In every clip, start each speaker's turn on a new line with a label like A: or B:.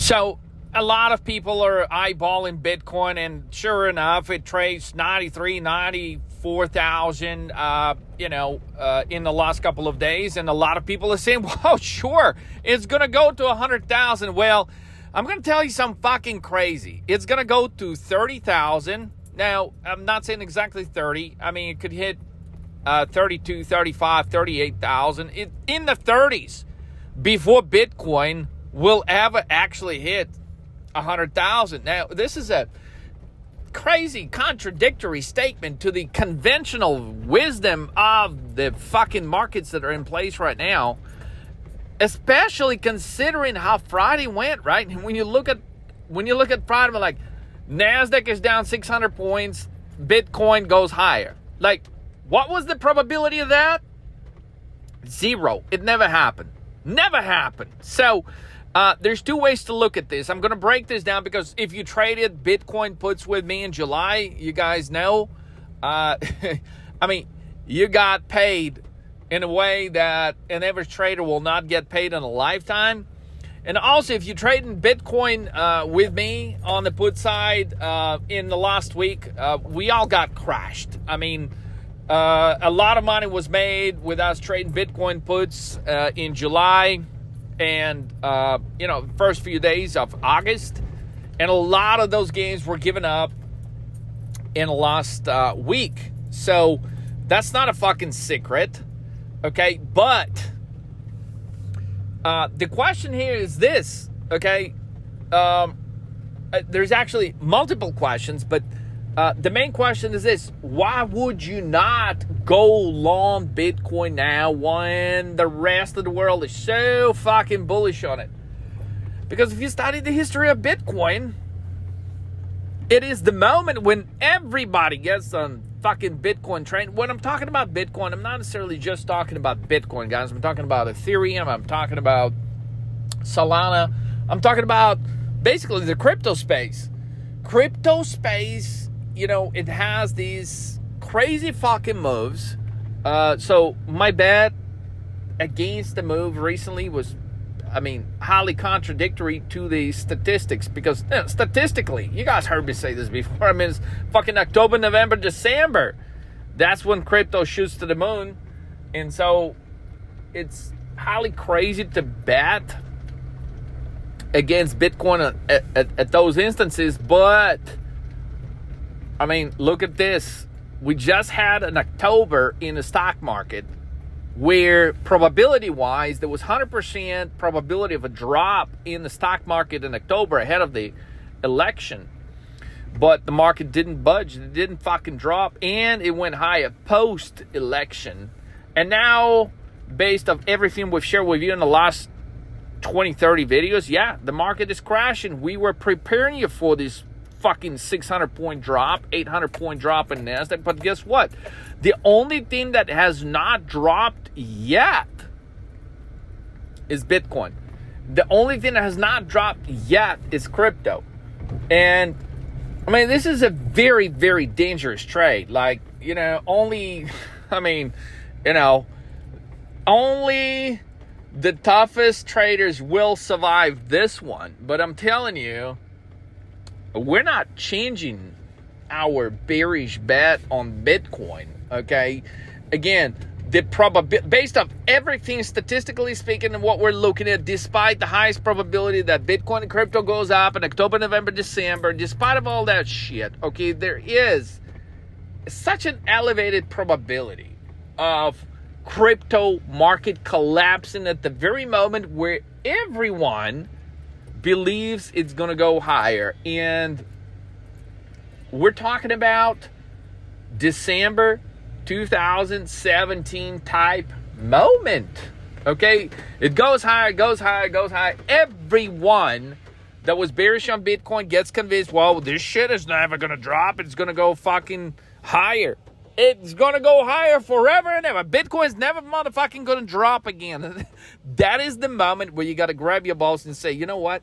A: So a lot of people are eyeballing Bitcoin, and sure enough, it trades 93, 94,000, in the last couple of days. And a lot of people are saying, well, sure, it's going to go to 100,000. Well, I'm going to tell you something fucking crazy. It's going to go to 30,000. Now, I'm not saying exactly 30. I mean, it could hit 32, 35, 38,000 in the 30s before Bitcoin will ever actually hit 100,000. Now, this is a crazy contradictory statement to the conventional wisdom of the fucking markets that are in place right now, especially considering how Friday went, right? And when you look at Friday, like NASDAQ is down 600 points, Bitcoin goes higher. Like, what was the probability of that? 0. It never happened. Never happened. So, there's two ways to look at this. I'm going to break this down because if you traded Bitcoin puts with me in July, you guys know, you got paid in a way that an average trader will not get paid in a lifetime. And also, if you trade in Bitcoin with me on the put side in the last week, we all got crashed. I mean, a lot of money was made with us trading Bitcoin puts in July and first few days of August, and a lot of those gains were given up in the last week. So that's not a fucking secret, okay? But the question here is this, okay? There's actually multiple questions, but the main question is this: why would you not go long Bitcoin now when the rest of the world is so fucking bullish on it? Because if you study the history of Bitcoin, it is the moment when everybody gets on fucking Bitcoin train. When I'm talking about Bitcoin, I'm not necessarily just talking about Bitcoin, guys. I'm talking about Ethereum. I'm talking about Solana. I'm talking about basically the crypto space. Crypto space, it has these crazy fucking moves. So my bet against the move recently was, highly contradictory to the statistics, because statistically, you guys heard me say this before. It's fucking October, November, December. That's when crypto shoots to the moon. And so it's highly crazy to bet against Bitcoin at those instances. But look at this. We just had an October in the stock market where probability-wise, there was 100% probability of a drop in the stock market in October ahead of the election. But the market didn't budge. It didn't fucking drop. And it went higher post-election. And now, based on everything we've shared with you in the last 20, 30 videos, yeah, the market is crashing. We were preparing you for this fucking 600-point drop, 800-point drop in NASDAQ. But guess what? The only thing that has not dropped yet is Bitcoin. The only thing that has not dropped yet is crypto. And, this is a very, very dangerous trade. Only the toughest traders will survive this one. But I'm telling you, we're not changing our bearish bet on Bitcoin, okay? Again, the probability, based on everything statistically speaking and what we're looking at, despite the highest probability that Bitcoin and crypto goes up in October, November, December, despite of all that shit, okay, there is such an elevated probability of crypto market collapsing at the very moment where everyone believes it's going to go higher. And we're talking about December 2017 type moment. Okay? It goes higher, goes higher, goes higher. Everyone that was bearish on Bitcoin gets convinced, well, this shit is never going to drop. It's going to go fucking higher. It's going to go higher forever and ever. Bitcoin's never motherfucking going to drop again. That is the moment where you got to grab your balls and say, you know what?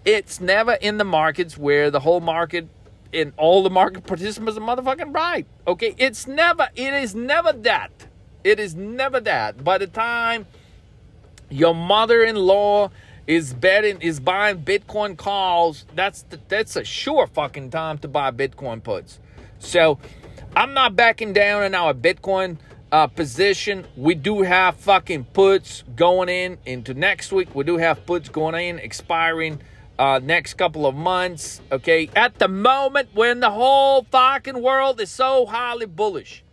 A: It's never in the markets where the whole market and all the market participants are motherfucking right. Okay? It is never that. It is never that. By the time your mother-in-law is buying Bitcoin calls, that's a sure fucking time to buy Bitcoin puts. So I'm not backing down in our Bitcoin position. We do have fucking puts going into next week. We do have puts going in, expiring next couple of months. Okay, at the moment when the whole fucking world is so highly bullish,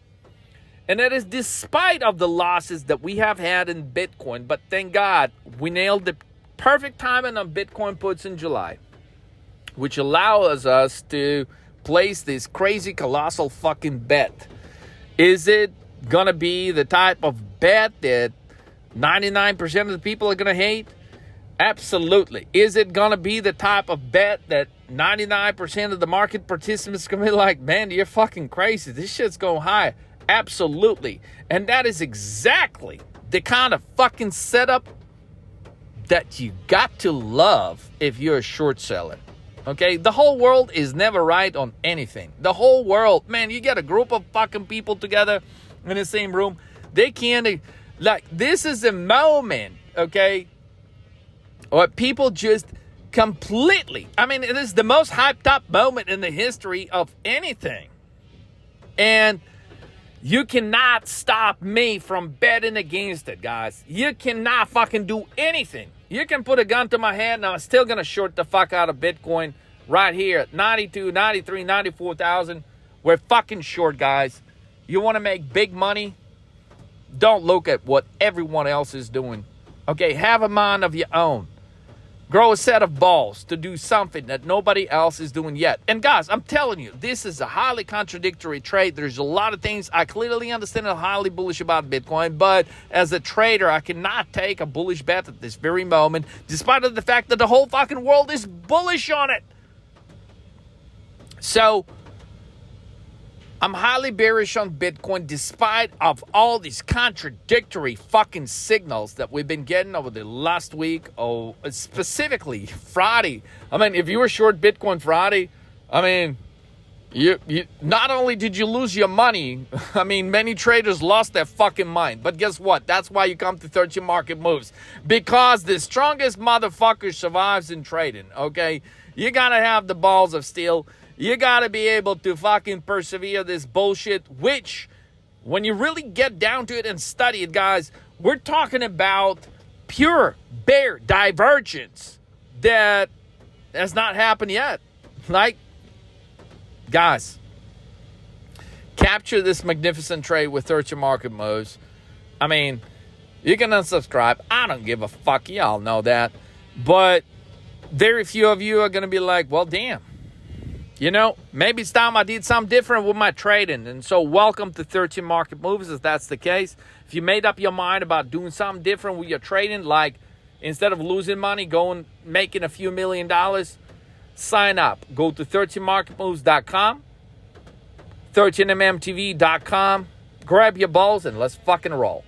A: and that is despite of the losses that we have had in Bitcoin. But thank God we nailed the perfect timing on Bitcoin puts in July, which allows us to place this crazy colossal fucking bet. Is it gonna be the type of bet that 99% of the people are gonna hate? Absolutely. Is it gonna be the type of bet that 99% of the market participants are gonna be like, man, you're fucking crazy, this shit's going high? Absolutely. And that is exactly the kind of fucking setup that you got to love if you're a short seller. Okay, the whole world is never right on anything. The whole world, man, you get a group of fucking people together in the same room, they can't, like, this is a moment, okay, or people just completely, I mean, it is the most hyped up moment in the history of anything. And you cannot stop me from betting against it, guys. You cannot fucking do anything. You can put a gun to my head and I'm still going to short the fuck out of Bitcoin right here at 92, 93, 94,000. We're fucking short, guys. You want to make big money? Don't look at what everyone else is doing. Okay, have a mind of your own. Grow a set of balls to do something that nobody else is doing yet. And guys, I'm telling you, this is a highly contradictory trade. There's a lot of things I clearly understand and highly bullish about Bitcoin, but as a trader, I cannot take a bullish bet at this very moment, despite of the fact that the whole fucking world is bullish on it. So I'm highly bearish on Bitcoin despite of all these contradictory fucking signals that we've been getting over the last week. Oh, specifically Friday. I mean, if you were short Bitcoin Friday, I mean, you not only did you lose your money, I mean, many traders lost their fucking mind. But guess what? That's why you come to 13 Market Moves. Because the strongest motherfucker survives in trading, okay? You gotta have the balls of steel. You gotta be able to fucking persevere this bullshit, which, when you really get down to it and study it, guys, we're talking about pure bear divergence that has not happened yet. Like, guys, capture this magnificent trade with 13 Market Moves. I mean, you can unsubscribe. I don't give a fuck. Y'all know that. But very few of you are gonna be like, well, damn. You know, maybe it's time I did something different with my trading. And so welcome to 13 Market Moves if that's the case. If you made up your mind about doing something different with your trading, like instead of losing money, making a few $1 million, sign up. Go to 13marketmoves.com, 13mmtv.com, grab your balls and let's fucking roll.